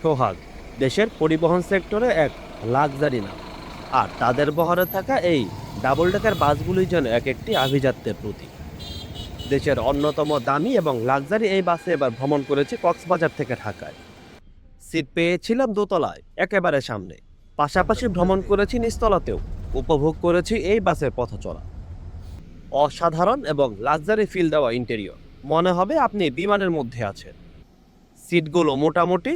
সোহাগ দেশের পরিবহন সেক্টরে এক লাক্সারি নাম, আর তাদের বহরে থাকা এই ডাবল ডেকার বাসগুলি যেন এক একটি আভিজাত্যের প্রতীক। দেশের অন্যতম দামি এবং লাক্সারি এই বাসে এবার ভ্রমণ করেছি কক্সবাজার থেকে ঢাকায়। সিট পেয়েছিলাম দোতলায় একেবারে সামনে, পাশাপাশি ভ্রমণ করেছি নিচতলাতেও। উপভোগ করেছি এই বাসের পথ চলা, অসাধারণ এবং লাক্সারি ফিল দেওয়া ইন্টেরিয়র, মনে হবে আপনি বিমানের মধ্যে আছেন। সিটগুলো মোটামুটি,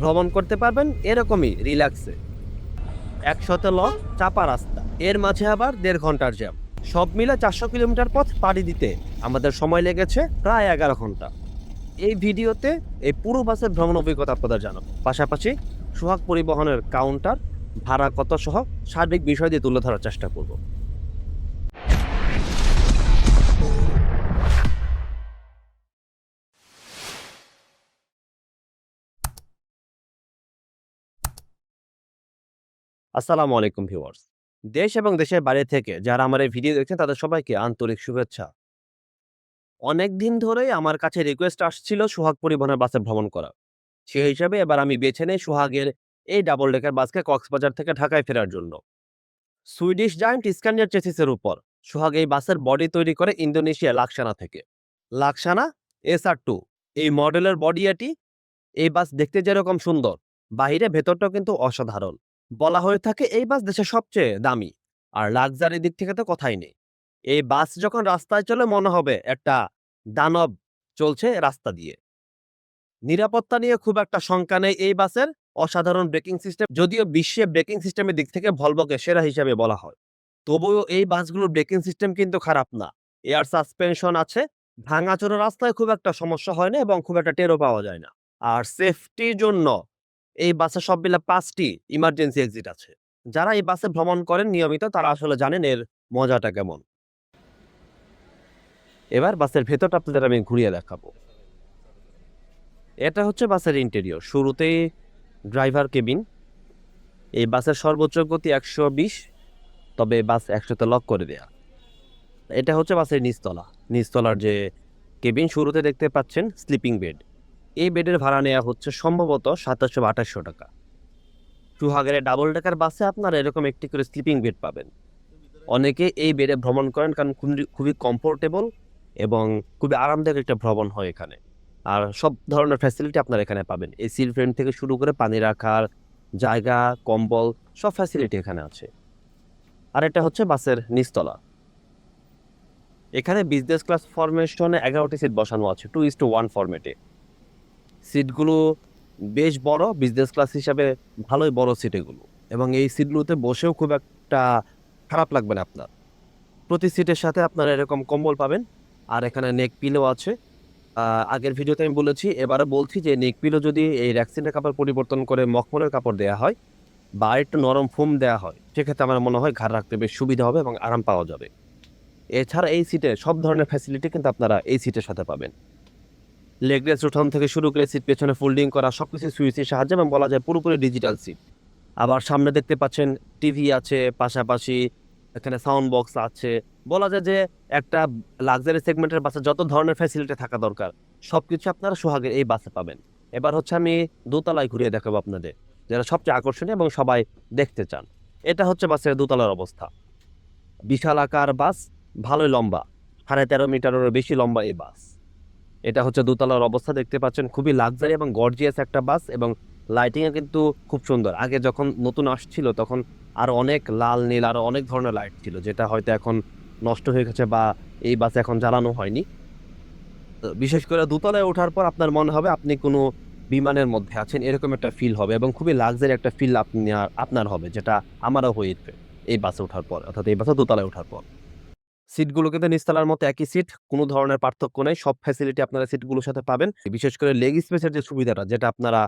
ভ্রমণ করতে পারবেন এরকমই রিল্যাক্সে। একসাথে লক চাপা রাস্তা, এর মাঝে আবার 1.5 ঘন্টার জ্যাম, সব মিলে 400 কিলোমিটার পথ পাড়ি দিতে আমাদের সময় লেগেছে প্রায় 11 ঘন্টা। এই ভিডিওতে এই পুরো বাসের ভ্রমণ অভিজ্ঞতা আপনাদের জানাবো, পাশাপাশি সোহাগ পরিবহনের কাউন্টার, ভাড়া কত সহ সার্বিক বিষয় দিয়ে তুলে ধরার চেষ্টা করব। আসসালামু আলাইকুম ভিউয়ার্স। দেশ এবং দেশের বাইরে থেকে যারা আমার এই ভিডিও দেখছেন তাদের সবাইকে আন্তরিক শুভেচ্ছা। অনেক দিন ধরেই আমার কাছে রিকোয়েস্ট আসছিল সোহাগ পরিবহনের বাসে ভ্রমণ করা। সেই হিসাবে এবার আমি বেছে নেই সোহাগের এই ডাবল ডেকার বাসকে কক্সবাজার থেকে ঢাকায় ফেরার জন্য। সুইডিশ জায়ান্ট স্ক্যানিয়ার চেসিসের উপর সোহাগ এই বাসের বডি তৈরি করে ইন্দোনেশিয়া লাকসানা থেকে। লাকসানা SR2 এই মডেলের বডি এটি। এই বাস দেখতে যেরকম সুন্দর, বাহিরে ভেতরটাও কিন্তু অসাধারণ। বলা হয়ে থাকে এই বাস দেশের সবচেয়ে দামি, আর লাক্সারি দিক থেকে তো কথাই নেই। এই বাস যখন রাস্তায় চলে মনে হবে একটা দানব চলছে রাস্তা দিয়ে। নিরাপত্তা নিয়ে খুব একটা শঙ্কা নেই এই বাসের। অসাধারণ ব্রেকিং সিস্টেম, যদিও বিশ্বে ব্রেকিং সিস্টেমের দিক থেকে ভলভোকে সেরা হিসাবে বলা হয়, তবুও এই বাসগুলোর ব্রেকিং সিস্টেম কিন্তু খারাপ না। এয়ার সাসপেনশন আছে, ভাঙাচোরা রাস্তায় খুব একটা সমস্যা হয় না এবং খুব একটা টেরও পাওয়া যায় না। আর সেফটির জন্য এই বাসে সব মিলে 5টি ইমার্জেন্সি এক্সিট আছে। যারা এই বাসে ভ্রমণ করেন নিয়মিত তারা আসলে জানেন এর মজাটা কেমন। এবার বাসের ভেতরটা আপনাদের আমি ঘুরিয়ে দেখাবো। এটা হচ্ছে বাসের ইন্টেরিয়র। শুরুতেই ড্রাইভার কেবিন। এই বাসের সর্বোচ্চ গতি 120, তবে বাস 100-তে লক করে দেয়া। এটা হচ্ছে বাসের নিচতলা। নিচতলার যে কেবিন, শুরুতে দেখতে পাচ্ছেন স্লিপিং বেড। এই বেডের ভাড়া নেওয়া হচ্ছে সম্ভবত 2700 টাকা। সুহাগের ডাবল ডেকার বাসে আপনারা এরকম একটি করে স্লিপিং বেড পাবেন। অনেকে এই বেডে ভ্রমণ করেন কারণ খুবই কমফোর্টেবল এবং খুবই আরামদায়ক একটা ভ্রমণ হয় এখানে। আর সব ধরনের ফ্যাসিলিটি আপনারা এখানে পাবেন। এসির ফ্রেম থেকে শুরু করে পানি রাখার জায়গা, কম্বল, সব ফ্যাসিলিটি এখানে আছে। আর এটা হচ্ছে বাসের নিচতলা। এখানে বিজনেস ক্লাস ফরমেশনে 11টি সিট বসানো আছে 2:1 ফরম্যাটে। সিটগুলো বেশ বড়, বিজনেস ক্লাস হিসাবে ভালোই বড় সিট এগুলো, এবং এই সিটগুলোতে বসেও খুব একটা খারাপ লাগবে না আপনার। প্রতি সিটের সাথে আপনারা এরকম কম্বল পাবেন, আর এখানে নেক পিলো আছে। আগের ভিডিওতে আমি বলেছি, এবারে বলছি যে নেক পিলো যদি এই র্যাক্সিনের কাপড় পরিবর্তন করে মখমলের কাপড় দেওয়া হয় বা একটু নরম ফোম দেওয়া হয়, সেক্ষেত্রে আমার মনে হয় ঘাড় রাখতে বেশ সুবিধা হবে এবং আরাম পাওয়া যাবে। এছাড়া এই সিটে সব ধরনের ফ্যাসিলিটি কিন্তু আপনারা এই সিটের সাথে পাবেন। লেগ রেস্ট উঠান থেকে শুরু করে সিট পেছনে ফোল্ডিং করা সবকিছু সুইচের সাহায্যে, এবং বলা যায় পুরোপুরি ডিজিটাল সিট। আবার সামনে দেখতে পাচ্ছেন টিভি আছে, পাশাপাশি এখানে সাউন্ড বক্স আছে। বলা যায় যে একটা লাক্সারি সেগমেন্টের বাসে যত ধরনের ফ্যাসিলিটি থাকা দরকার সবকিছু আপনারা সোহাগের এই বাসে পাবেন। এবার হচ্ছে আমি দোতলায় ঘুরিয়ে দেখাবো আপনাদের, যেটা সবচেয়ে আকর্ষণীয় এবং সবাই দেখতে চান। এটা হচ্ছে বাসের দোতলার অবস্থা। বিশাল আকার বাস, ভালোই লম্বা, 13.5 মিটারেরও বেশি লম্বা এই বাস। এটা হচ্ছে দোতলার অবস্থা, দেখতে পাচ্ছেন খুবই লাক্সারি এবং গর্জিয়াস একটা বাস, এবং লাইটিংয়ে কিন্তু খুব সুন্দর। আগে যখন নতুন আসছিল তখন আরো অনেক লাল নীল আরো অনেক ধরনের লাইট ছিল, যেটা হয়তো এখন নষ্ট হয়ে গেছে বা এই বাসে এখন জ্বালানো হয়নি। তো বিশেষ করে দোতলায় ওঠার পর আপনার মনে হবে আপনি কোনো বিমানের মধ্যে আছেন, এরকম একটা ফিল হবে, এবং খুবই লাক্সারি একটা ফিল আপনার হবে, যেটা আমারও হয়েছে এই বাসে ওঠার পর, অর্থাৎ এই বাসে দোতলায় ওঠার পর। সিটগুলো কিন্তু নিচতলার মতো একই সিট, কোনো ধরনের পার্থক্য নেই। সব ফ্যাসিলিটি আপনারা সিটগুলোর সাথে পাবেন। বিশেষ করে লেগ স্পেসের যে সুবিধাটা, যেটা আপনারা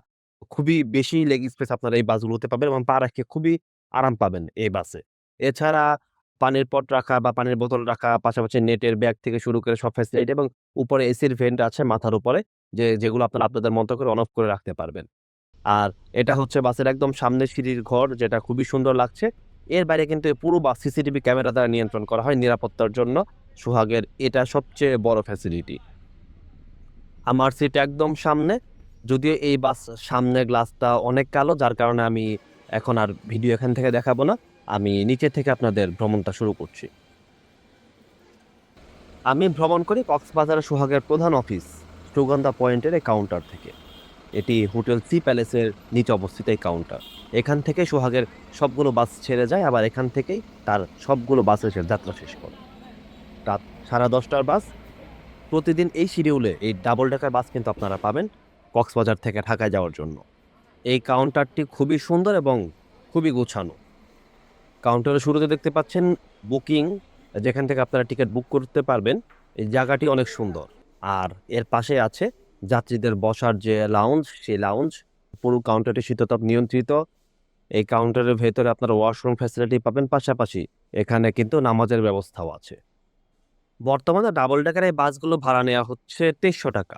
খুবই বেশি লেগ স্পেস আপনারা এই বাসগুলোতে পাবেন এবং পা রাখতে খুবই আরাম পাবেন এই বাসে। এছাড়া পানির পট রাখা বা পানির বোতল রাখা, পাশাপাশি নেটের ব্যাগ থেকে শুরু করে সব ফ্যাসিলিটি, এবং উপরে এসির ভেন্ট আছে মাথার উপরে, যেগুলো আপনারা আপনাদের মতো করে অন অফ করে রাখতে পারবেন। আর এটা হচ্ছে বাসের একদম সামনে সিঁড়ির ঘর, যেটা খুবই সুন্দর লাগছে। এর বাইরে কিন্তু পুরো বাস সিসিটিভি ক্যামেরা দ্বারা নিয়ন্ত্রণ করা হয় নিরাপত্তার জন্য। সোহাগের এটা সবচেয়ে বড় ফ্যাসিলিটি। আমার সিট একদম সামনে, যদিও এই বাস সামনের গ্লাসটা অনেক কালো, যার কারণে আমি এখন আর ভিডিও এখান থেকে দেখাবো না, আমি নিচে থেকে আপনাদের ভ্রমণটা শুরু করছি। আমি ভ্রমণ করি কক্সবাজার সোহাগের প্রধান অফিস সুগন্ধা পয়েন্টের এই কাউন্টার থেকে। এটি হোটেল সি প্যালেসের নিচে অবস্থিত এই কাউন্টার। এখান থেকে সোহাগের সবগুলো বাস ছেড়ে যায়, আবার এখান থেকেই তার সবগুলো বাস এসে যাত্রা শেষ করে। রাত 10:30টার বাস প্রতিদিন এই শিডিউলে, এই ডাবল ডেকার বাস কিন্তু আপনারা পাবেন কক্সবাজার থেকে ঢাকায় যাওয়ার জন্য। এই কাউন্টারটি খুবই সুন্দর এবং খুবই গোছানো। কাউন্টারের শুরুতে দেখতে পাচ্ছেন বুকিং, যেখান থেকে আপনারা টিকিট বুক করতে পারবেন। এই জায়গাটি অনেক সুন্দর। আর এর পাশে আছে যাত্রীদের বসার যে লাউঞ্জ, সেই লাউঞ্জ। পুরো কাউন্টারটি শীততাপ নিয়ন্ত্রিত। এই কাউন্টারের ভেতরে আপনারা ওয়াশরুম ফ্যাসিলিটি পাবেন, পাশাপাশি এখানে কিন্তু নামাজের ব্যবস্থাও আছে। বর্তমানে ডাবল ডেকার এই বাসগুলো ভাড়া নেওয়া হচ্ছে 2300 টাকা।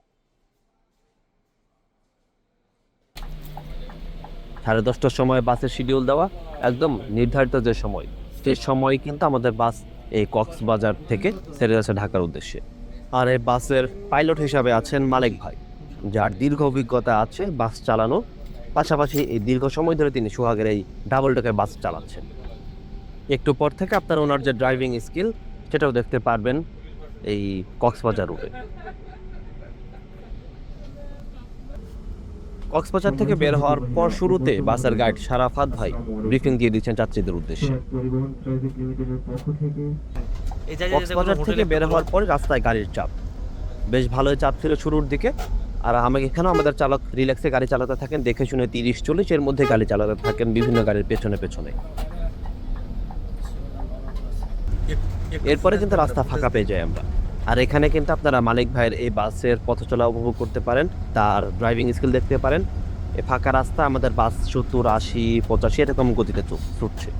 10:30টার সময় বাসের শিডিউল দেওয়া, একদম নির্ধারিত যে সময়, সেই সময় কিন্তু আমাদের বাস এই কক্সবাজার থেকে ছেড়ে যাচ্ছে ঢাকার উদ্দেশ্যে। আর এই বাসের পাইলট হিসাবে আছেন মালিক ভাই, যার দীর্ঘ অভিজ্ঞতা আছে বাস চালানো, পাশাপাশি এই দীর্ঘ সময় ধরে তিনি সোহাগের এই ডাবল ডেকার বাস চালাচ্ছেন। একটু পর থেকে আপনারা ওনার যে ড্রাইভিং স্কিল, সেটাও দেখতে পারবেন এই কক্সবাজার রুটে। কক্সবাজার থেকে বের হওয়ার পর শুরুতে বাসের গাইড শারাফাত ভাই ব্রিফিং দিয়ে দিচ্ছেন যাত্রীদের উদ্দেশ্যে। কক্সবাজার থেকে বের হওয়ার পরে রাস্তায় গাড়ির চাপ বেশ ভালোই চাপ ছিল শুরুর দিকে। আর এখানেও আমাদের চালক রিল্যাক্সে গাড়ি চালাতে থাকেন, দেখে শুনে 30-40 এর মধ্যে গাড়ি চালাতে থাকেন বিভিন্ন গাড়ির পেছনে পেছনে। এরপরে কিন্তু রাস্তা ফাঁকা পেয়ে যাই আমরা। আর এখানে কিন্তু আপনারা মালিক ভাইয়ের এই বাসের পথ চলা উপভোগ করতে পারেন, তার ড্রাইভিং স্কিল দেখতে পারেন। এই ফাঁকা রাস্তা আমাদের বাস 70, 80, 85 এরকম গতিতে ছুটছে।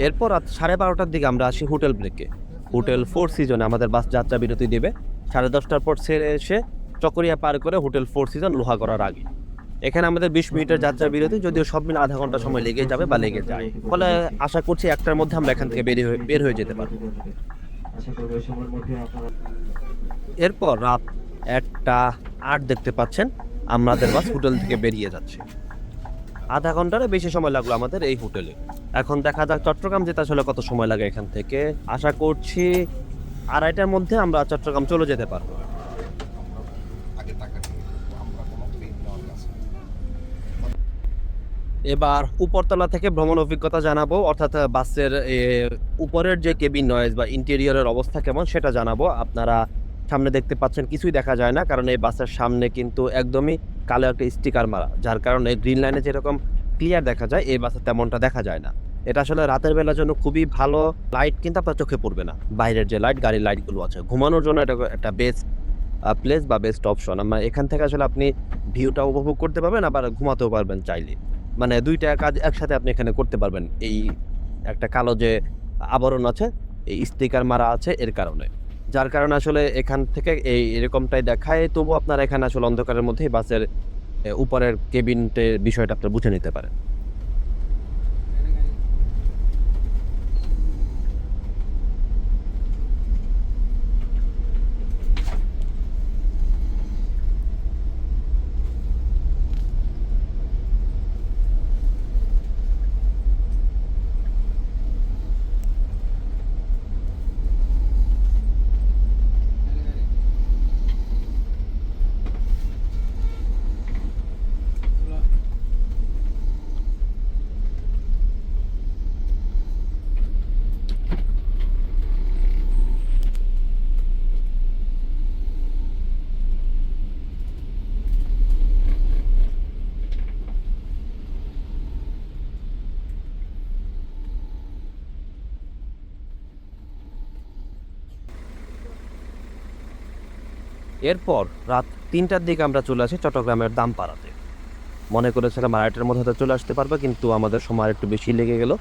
এরপর রাত 12:30টার দিকে আমরা আসি হোটেল ব্রেকে। হোটেল 4 সিজনে আমাদের বাস যাত্রা বিরতি দেবে 10:30টার পর ছেড়ে এসে চকরিয়া পার করে হোটেল 4 সিজন লোহাগড়ার আগে। এখানে আমাদের 20 মিনিটের যাত্রা বিরতি, যদিও সব মিলে আধা ঘন্টা সময় লেগে যাবে বা লেগে যায়, ফলে আশা করছি 1টার মধ্যে আমরা এখান থেকে বের হয়ে যেতে পারবো। এরপর রাত 1:08 দেখতে পাচ্ছেন আমাদের বাস হোটেল থেকে বেরিয়ে যাচ্ছে। আধা ঘন্টারও বেশি সময় লাগলো আমাদের এই হোটেলে। এখন দেখা যাক চট্টগ্রাম যেতে আসলে কত সময় লাগে এখান থেকে। আশা করছি 2:30টার মধ্যে আমরা চট্টগ্রাম চলে যেতে পারবো। এবার উপরতলা থেকে ভ্রমণ অভিজ্ঞতা জানাবো, অর্থাৎ বাসের উপরের যে কেবিন নয়েজ বা ইন্টেরিয়রের অবস্থা কেমন সেটা জানাবো। আপনারা সামনে দেখতে পাচ্ছেন কিছুই দেখা যায় না, কারণ এই বাসের সামনে কিন্তু একদমই কালো একটা স্টিকার মারা, যার কারণে গ্রিন লাইনে যেরকম ক্লিয়ার দেখা যায় এই বাসে তেমনটা দেখা যায় না। এটা আসলে রাতের বেলার জন্য খুবই ভালো। লাইট কিন্তু আপনার চোখে পড়বে না, বাইরের যে লাইট, গাড়ির লাইটগুলো আছে। ঘুমানোর জন্য এটা একটা বেস্ট প্লেস বা বেস্ট অপশন। এখান থেকে আসলে আপনি ভিউটা উপভোগ করতে পারবেন, আবার ঘুমাতেও পারবেন চাইলে। মানে দুইটা কাজ একসাথে আপনি এখানে করতে পারবেন। এই একটা কালো যে আবরণ আছে, এই স্টিকার মারা আছে, এর কারণে যার কারণে আসলে এখান থেকে এরকমটাই দেখায়, তবু আপনারা এখানে আসলে অন্ধকারের মধ্যেই বাসের উপরের কেবিনটের বিষয়টা আপনারা বুঝে নিতে পারেন। এরপর রাত ৩টার দিকে আমরা চলে আসি চট্টগ্রামের দামপাড়াতে। মনে করেছিলাম আড়াইটার মধ্যে হয়তো চলে আসতে পারবে, কিন্তু আমাদের সময় একটু বেশি লেগে গেল।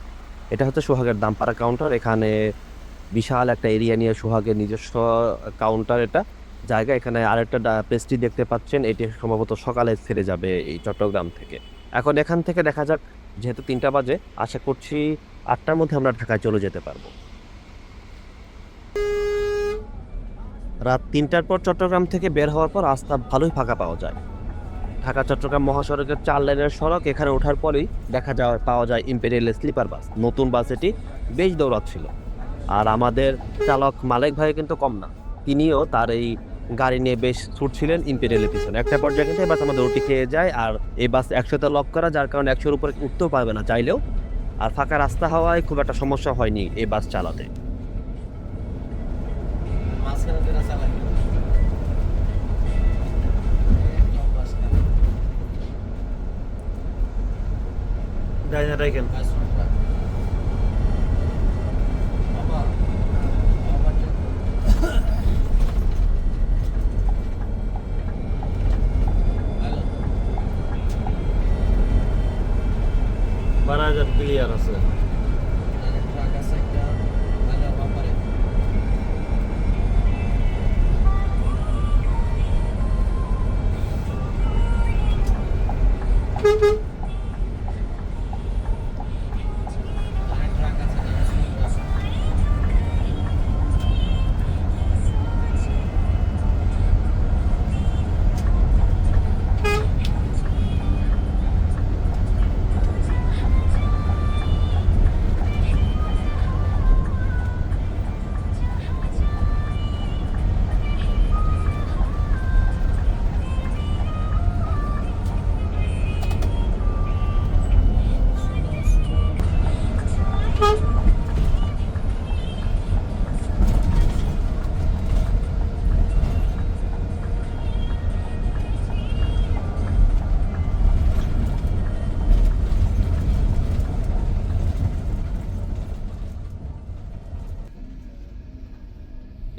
এটা হচ্ছে সোহাগের দামপাড়া কাউন্টার। এখানে বিশাল একটা এরিয়া নিয়ে সোহাগের নিজস্ব কাউন্টার, এটা জায়গা। এখানে আরেকটা পেস্ট্রি দেখতে পাচ্ছেন, এটি সম্ভবত সকালে ছেড়ে যাবে এই চট্টগ্রাম থেকে। এখন এখান থেকে দেখা যাক, যেহেতু ৩টা বাজে, আশা করছি ৮টার মধ্যে আমরা ঢাকায় চলে যেতে পারবো। রাত ৩টার পর চট্টগ্রাম থেকে বের হওয়ার পর রাস্তা ভালোই ফাঁকা পাওয়া যায়। ঢাকা চট্টগ্রাম মহাসড়কের ৪ লেনের সড়ক, এখানে ওঠার পরেই পাওয়া যায় ইম্পেরিয়াল স্লিপার বাস। নতুন বাস, এটি বেশ দৌড়াচ্ছিল। আর আমাদের চালক মালেক ভাই কিন্তু কম না, তিনিও তার এই গাড়ি নিয়ে বেশ ছুটছিলেন ইম্পেরিয়ালের পিছনে। একটা পর্যায়ে কিন্তু এই বাস আমাদের রুটি খেয়ে যায়, আর এই বাস ১০০তে লক করা, যার কারণে ১০০-র উপরে উঠতেও পারবে না চাইলেও। আর ফাঁকা রাস্তা হওয়ায় খুব একটা সমস্যা হয়নি এই বাস চালাতে। বানাজার ক্লিয়ার আছে।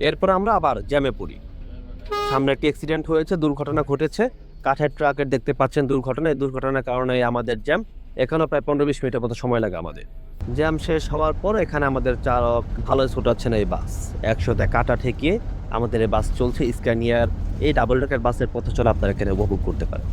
এরপর আমরা আবার জ্যামে পড়ি। সামনে একটি অ্যাক্সিডেন্ট হয়েছে, দুর্ঘটনা ঘটেছে। কাঠের ট্রাকের দেখতে পাচ্ছেন দুর্ঘটনা। এই দুর্ঘটনার কারণে আমাদের জ্যাম। এখানেও প্রায় ১৫-২০ মিনিটের মতো সময় লাগে আমাদের। জ্যাম শেষ হওয়ার পর এখানে আমাদের চালক ভালোই ছুটাচ্ছেন এই বাস। ১০০তে কাটা ঠেকিয়ে আমাদের এই বাস চলছে স্ক্যানিয়ার। এই ডাবল ডেকার বাসের পথ চলা আপনারা এখানে উপভোগ করতে পারেন।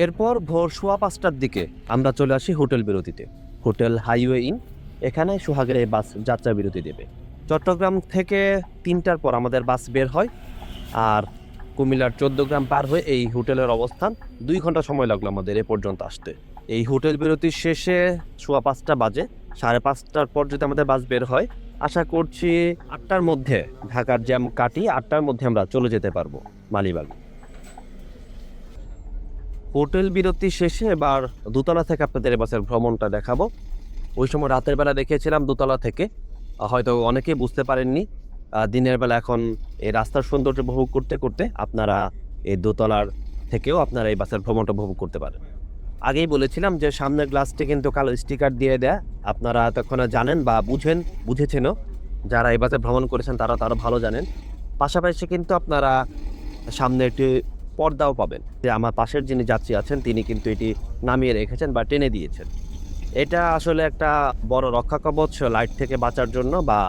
এরপর ভোর 5:15টার দিকে আমরা চলে আসি হোটেল বিরতিতে। হোটেল হাইওয়ে ইন, এখানে সোহাগের এই বাস যাত্রা বিরতি দেবে। চট্টগ্রাম থেকে 3টার পর আমাদের বাস বের হয়, আর কুমিল্লার 14 গ্রাম পার হয়ে এই হোটেলের অবস্থান। 2 ঘন্টা সময় লাগলো আমাদের এ পর্যন্ত আসতে। এই হোটেল বিরতির শেষে 5:15 বাজে, 5:30টার পর যদি আমাদের বাস বের হয়, আশা করছি 8টার মধ্যে ঢাকার জ্যাম কাটিয়ে 8টার মধ্যে আমরা চলে যেতে পারবো মালিবাগ। হোটেল বিরতি শেষে এবার দোতলা থেকে আপনাদের এই বাসের ভ্রমণটা দেখাবো। ওই সময় রাতের বেলা দেখিয়েছিলাম দোতলা থেকে, হয়তো অনেকেই বুঝতে পারেননি। দিনের বেলা এখন এই রাস্তার সৌন্দর্য উপভোগ করতে করতে আপনারা এই দোতলার থেকেও আপনারা এই বাসের ভ্রমণটা উপভোগ করতে পারেন। আগেই বলেছিলাম যে সামনের গ্লাসটি কিন্তু কালো স্টিকার দিয়ে দেয়া, আপনারা তখন জানেন বা বুঝেছেনও। যারা এই বাসে ভ্রমণ করেছেন তারা ভালো জানেন। পাশাপাশি কিন্তু আপনারা সামনে একটি পর্দাও পাবেন, যে আমার পাশের যিনি যাত্রী আছেন তিনি কিন্তু এটি নামিয়ে রেখেছেন বা টেনে দিয়েছেন। এটা আসলে একটা বড় রক্ষা কবচ, লাইট থেকে বাঁচার জন্য বা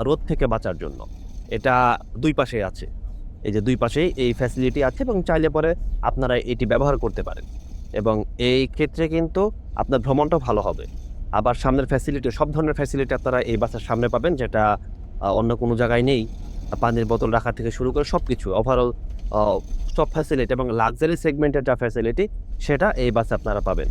রোদ থেকে বাঁচার জন্য। এটা দুই পাশে আছে, এই যে দুই পাশেই এই ফ্যাসিলিটি আছে, এবং চাইলে পরে আপনারা এটি ব্যবহার করতে পারেন, এবং এই ক্ষেত্রে কিন্তু আপনার ভ্রমণটাও ভালো হবে। আবার সামনের ফ্যাসিলিটি, সব ধরনের ফ্যাসিলিটি আপনারা এই বাসের সামনে পাবেন, যেটা অন্য কোনো জায়গায় নেই। পানির বোতল রাখা থেকে শুরু করে সব কিছু, ওভারঅল সব ফ্যাসিলিটি এবং লাক্সারি সেগমেন্টের যা ফ্যাসিলিটি সেটা এই বাসে আপনারা পাবেন।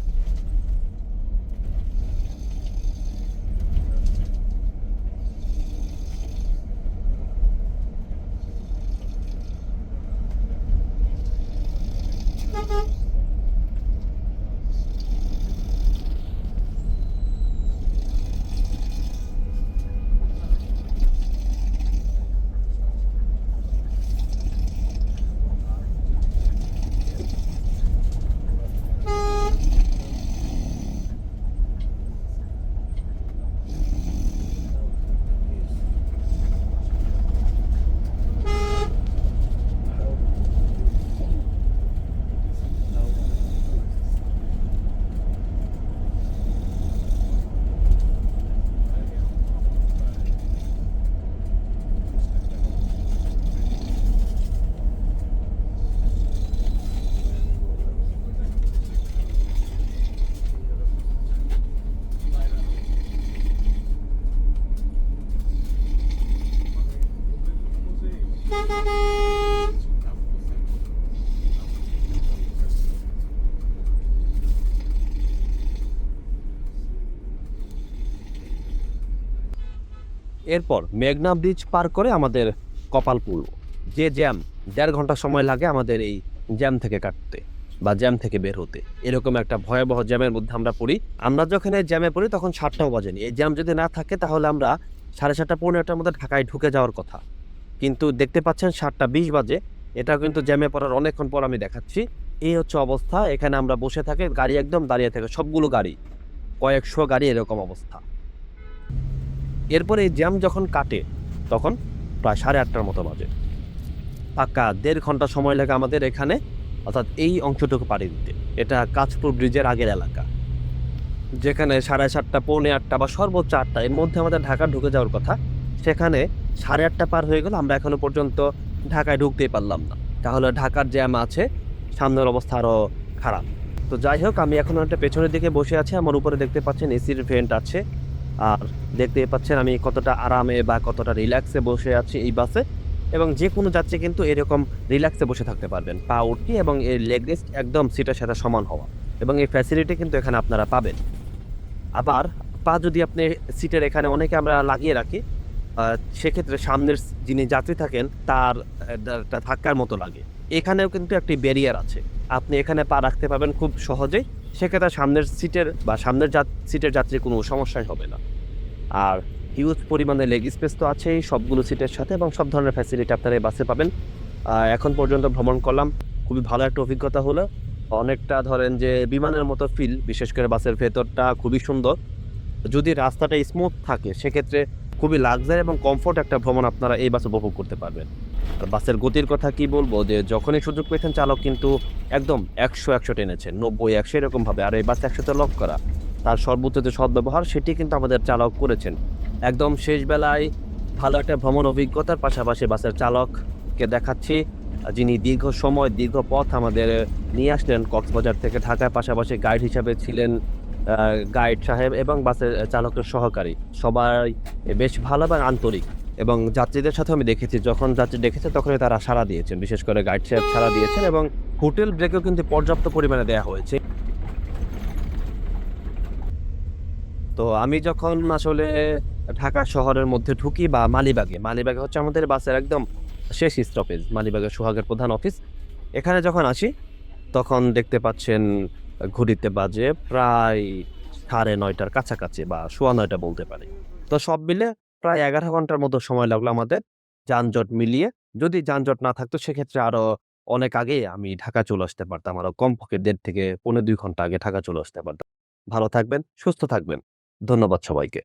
এরপর মেঘনা ব্রিজ পার করে আমাদের কপালপুর, যে জ্যাম 1.5 ঘন্টা সময় লাগে আমাদের এই জ্যাম থেকে কাটতে বা জ্যাম থেকে বের হতে, এরকম একটা ভয়াবহ জ্যামের মধ্যে আমরা পড়ি। আমরা যখন এই জ্যামে পড়ি তখন 7টাও বাজেনি। এই জ্যাম যদি না থাকে তাহলে আমরা 7:30 পৌনে 8টার মধ্যে ঢাকায় ঢুকে যাওয়ার কথা, কিন্তু দেখতে পাচ্ছেন 7:20 বাজে। এটা কিন্তু জ্যামে পড়ার অনেকক্ষণ পর আমি দেখাচ্ছি। এই হচ্ছে অবস্থা। এখানে আমরা বসে থাকি, গাড়ি একদম দাঁড়িয়ে থাকে, সবগুলো গাড়ি, কয়েকশো গাড়ি, এরকম অবস্থা। এরপরে এই জ্যাম যখন কাটে তখন প্রায় 8:30টার মতো বাজে। পাক্কা 1.5 ঘন্টা সময় লাগে আমাদের এখানে, অর্থাৎ এই অংশটুকু পাড়ি দিতে। এটা কাঁচপুর ব্রিজের আগের এলাকা, যেখানে 7:30 পৌনে 8টা বা সর্বোচ্চ 8টা এর মধ্যে আমাদের ঢাকা ঢুকে যাওয়ার কথা, সেখানে 8:30 পার হয়ে গেল, আমরা এখনো পর্যন্ত ঢাকায় ঢুকতেই পারলাম না। তাহলে ঢাকার জ্যাম আছে, সামনের অবস্থা আরও খারাপ। তো যাই হোক, আমি এখন একটা পেছনের দিকে বসে আছি। আমার উপরে দেখতে পাচ্ছেন এসির ভেন্ট আছে, আর দেখতে পাচ্ছেন আমি কতটা আরামে বা কতটা রিল্যাক্সে বসে আছি এই বাসে। এবং যে কোনো যাত্রী কিন্তু এরকম রিল্যাক্সে বসে থাকতে পারবেন, পা উঠি এবং এই লেগ রেস্ট একদম সিটের সাথে সমান হওয়া, এবং এই ফ্যাসিলিটি কিন্তু এখানে আপনারা পাবেন। আবার পা যদি আপনি সিটের এখানে অনেকে আমরা লাগিয়ে রাখি, সেক্ষেত্রে সামনের যিনি যাত্রী থাকেন তার একটা ধাক্কার মতো লাগে। এখানেও কিন্তু একটি ব্যারিয়ার আছে, আপনি এখানে পা রাখতে পারবেন খুব সহজেই, সেক্ষেত্রে সামনের সিটের বা সামনের সিটের যাত্রীর কোনো সমস্যাই হবে না। আর হিউজ পরিমাণে লেগ স্পেস তো আছেই সবগুলো সিটের সাথে, এবং সব ধরনের ফ্যাসিলিটি আপনারা এই বাসে পাবেন। এখন পর্যন্ত ভ্রমণ করলাম, খুবই ভালো একটা অভিজ্ঞতা হলো। অনেকটা ধরেন যে বিমানের মতো ফিল, বিশেষ করে বাসের ভেতরটা খুবই সুন্দর। যদি রাস্তাটা স্মুথ থাকে সেক্ষেত্রে খুবই লাক্সারি এবং কমফোর্ট একটা ভ্রমণ আপনারা এই বাসে উপভোগ করতে পারবেন। আর বাসের গতির কথা কি বলবো, যে যখনই সুযোগ পেয়েছেন চালক কিন্তু একদম 100 টেনেছেন, 90-100 এরকমভাবে। আর এই বাস 100তে লক করা, তার সর্বোচ্চ যে সদ্ব্যবহার সেটি কিন্তু আমাদের চালক করেছেন। একদম শেষ বেলায় ভালো একটা ভ্রমণ অভিজ্ঞতার পাশাপাশি বাসের চালককে দেখাচ্ছি যিনি দীর্ঘ সময় দীর্ঘ পথ আমাদের নিয়ে আসলেন কক্সবাজার থেকে ঢাকার, পাশাপাশি গাইড হিসাবে ছিলেন গাইড সাহেব এবং বাসের চালকের সহকারী। সবাই বেশ ভালো এবং আন্তরিক, এবং যাত্রীদের সাথেও আমি দেখেছি যখন যাত্রী ডেকেছে তখনই তারা সাড়া দিয়েছেন। বিশেষ করে গাইড সাহেব সাড়া দিয়েছেন এবং হোটেল ব্রেকও কিন্তু পর্যাপ্ত পরিমাণে দেয়া হয়েছে। তো আমি যখন আসলে ঢাকা শহরের মধ্যে ঢুকি বা মালিবাগে হচ্ছে আমাদের বাসের একদম শেষ স্টপেজ, মালিবাগে সোহাগের প্রধান অফিস। এখানে যখন আসি তখন দেখতে পাচ্ছেন ঘড়িতে বাজে প্রায় 9:30টার কাছাকাছি বা 9:15 বলতে পারি। তো সব মিলে প্রায় 11 ঘন্টার মতো সময় লাগলো আমাদের যানজট মিলিয়ে। যদি যানজট না থাকতো সেক্ষেত্রে আরো অনেক আগেই আমি ঢাকা চলে আসতে পারতাম। আরো কমপক্ষে 1.5 থেকে পৌনে 2 ঘন্টা আগে ঢাকা চলে আসতে পারতাম। ভালো থাকবেন, সুস্থ থাকবেন। ধন্যবাদ সবাইকে।